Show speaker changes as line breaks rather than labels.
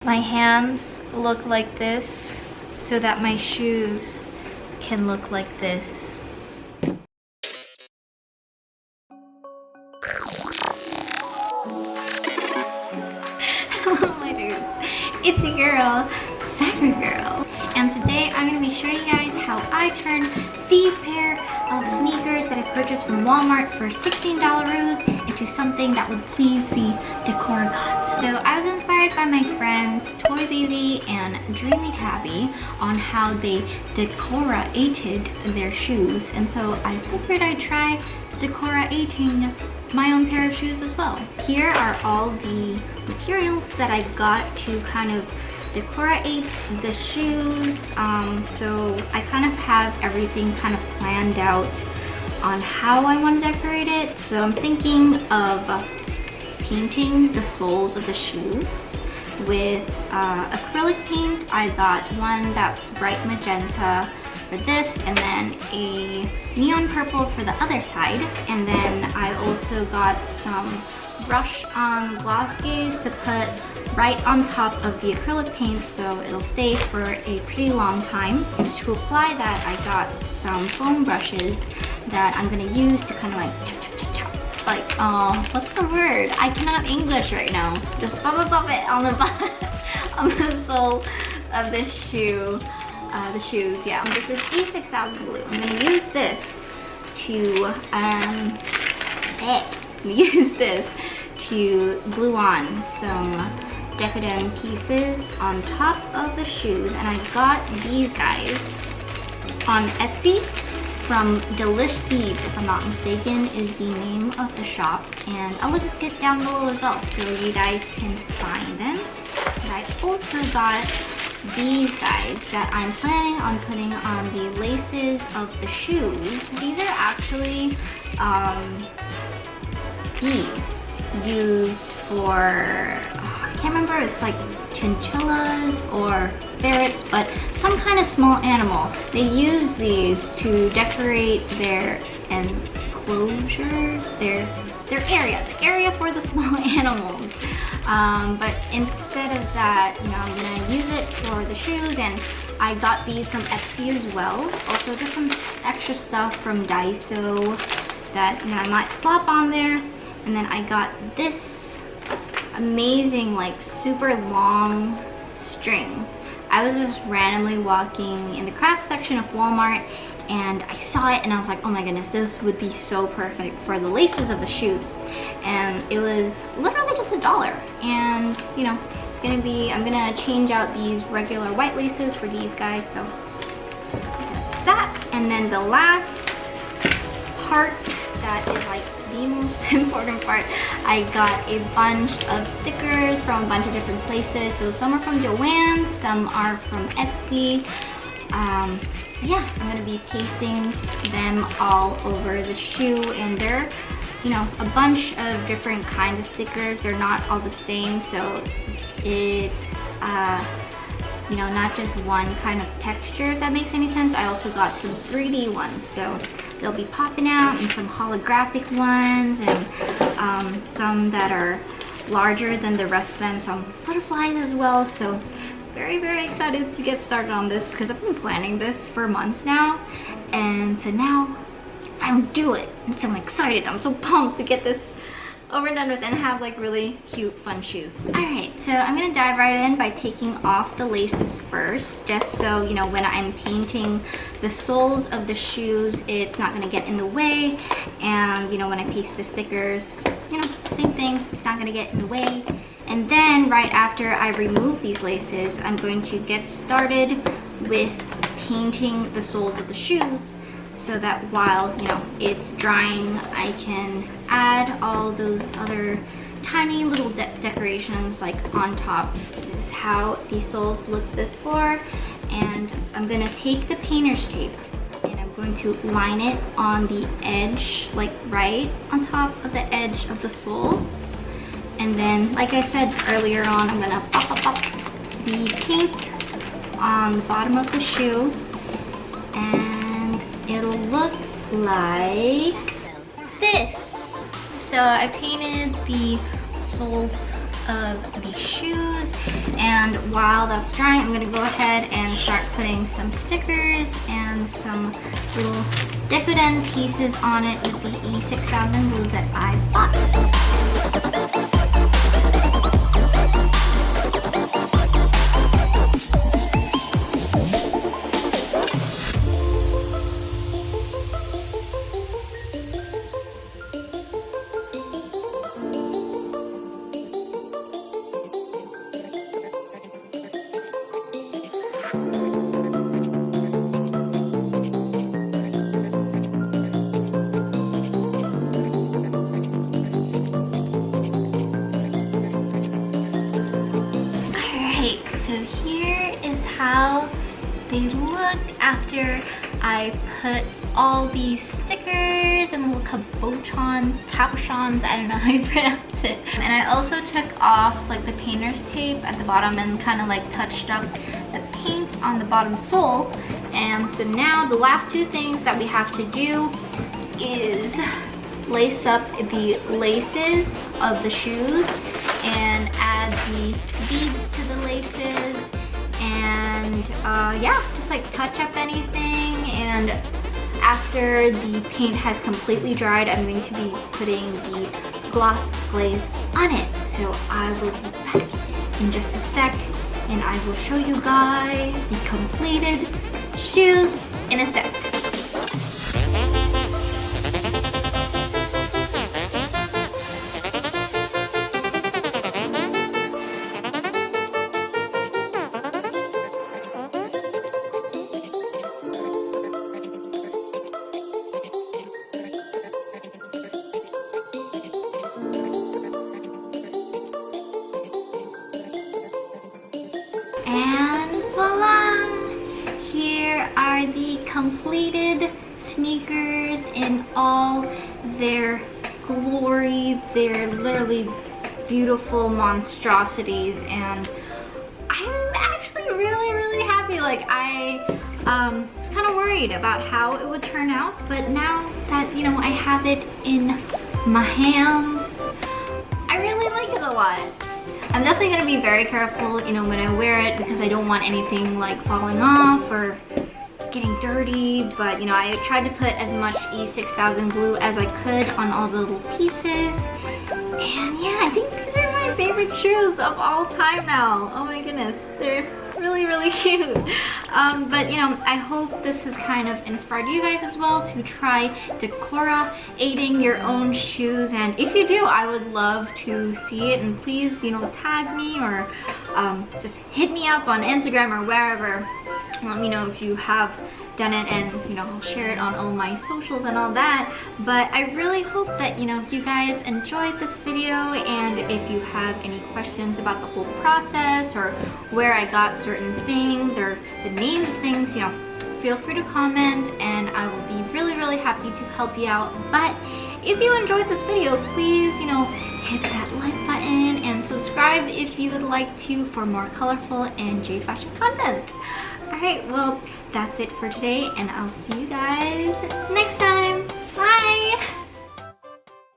My hands look like this so that my shoes can look like this. Hello my dudes, it's your girl, cybr.grl, and today I'm going to be showing you guys how I turned these pair of sneakers that I purchased from Walmart for $16 into something that would please the Decora gods. So I was inspired by my friends Toy Baby and Dreamy Tabby on how they Decora-ated their shoes, and so I figured I'd try Decora-ating my own pair of shoes as well. Here are all the materials that I got to kind of Decora-ate the shoes. So I kind of have everything kind of planned out on how I want to decorate it. So I'm thinking of painting the soles of the shoes with acrylic paint. I got one that's bright magenta for this, and then a neon purple for the other side. And then I also got some brush on gloss gaze to put right on top of the acrylic paint so it'll stay for a pretty long time. And to apply that, I got some foam brushes that I'm gonna use to kind of like chop, chop, chop, chop. Like, what's the word? I cannot English right now. Just bub it on the on the sole of the shoe. The shoes, yeah. This is E6000 glue. I'm gonna use this to glue on some decadent pieces on top of the shoes, and I got these guys on Etsy from Delish Beads, if I'm not mistaken, is the name of the shop, and I'll link it down below as well so you guys can find them. And I also got these guys that I'm planning on putting on the laces of the shoes. These are actually beads used for, I can't remember, it's like chinchillas or ferrets, but some kind of small animal. They use these to decorate their enclosures, their area, the area for the small animals. But instead of that, you know, I'm gonna use it for the shoes, and I got these from Etsy as well. Also, just some extra stuff from Daiso that, you know, I might plop on there. And then I got this amazing, like, super long string. I was just randomly walking in the craft section of Walmart, and I saw it and I was like, oh my goodness, this would be so perfect for the laces of the shoes. And it was literally just $1. And you know, it's gonna be, I'm gonna change out these regular white laces for these guys. So that's that. And then the last part that is like the most important part, I got a bunch of stickers from a bunch of different places. So some are from Joann's, some are from Etsy. Yeah, I'm gonna be pasting them all over the shoe, and they're, you know, a bunch of different kinds of stickers. They're not all the same, so it's you know, not just one kind of texture, if that makes any sense. I also got some 3D ones, so they'll be popping out, and some holographic ones, and some that are larger than the rest of them, some butterflies as well. So very excited to get started on this because I've been planning this for months now, and so now I finally do it. And so I'm excited. I'm so pumped to get this over and done with and have like really cute fun shoes. Alright, so I'm gonna dive right in by taking off the laces first, just so, you know, when I'm painting the soles of the shoes, it's not gonna get in the way. And you know, when I paste the stickers, you know, same thing, it's not gonna get in the way. And then right after I remove these laces, I'm going to get started with painting the soles of the shoes, so that while, you know, it's drying, I can add all those other tiny little decorations like on top. This is how the soles looked before. And I'm gonna take the painter's tape and I'm going to line it on the edge, like right on top of the edge of the sole. And then, like I said earlier on, I'm gonna pop the paint on the bottom of the shoe, and it'll look like this. So I painted the soles of the shoes, and while that's drying, I'm gonna go ahead and start putting some stickers and some little decodent pieces on it with the E6000 glue that I bought. So here is how they look after I put all these stickers and little cabochons, I don't know how you pronounce it. And I also took off like the painter's tape at the bottom and kind of like touched up the paint on the bottom sole. And so now the last two things that we have to do is lace up the laces of the shoes and add the beads to the laces, and yeah, just like touch up anything. And after the paint has completely dried, I'm going to be putting the gloss glaze on it. So I will be back in just a sec and I will show you guys the completed shoes in a sec. And voila! Here are the completed sneakers in all their glory. They're literally beautiful monstrosities, and I'm actually really happy. Like I was kind of worried about how it would turn out, but now that, you know, I have it in my hands, I really like it a lot. I'm definitely gonna be very careful, you know, when I wear it, because I don't want anything like falling off or getting dirty. But you know, I tried to put as much E6000 glue as I could on all the little pieces. And yeah, I think these are my favorite shoes of all time now. Oh my goodness, they're really cute. But you know, I hope this has kind of inspired you guys as well to try Decora aiding your own shoes. And if you do, I would love to see it, and please, you know, tag me or just hit me up on Instagram or wherever. Let me know if you have done it, and you know, I'll share it on all my socials and all that. But I really hope that, you know, you guys enjoyed this video, and if you have any questions about the whole process or where I got certain things or the names of things, you know, feel free to comment and I will be really happy to help you out. But if you enjoyed this video, please, you know, hit that like button and subscribe if you would like to for more colorful and J fashion content. Alright, well, that's it for today, and I'll see you guys next time. Bye!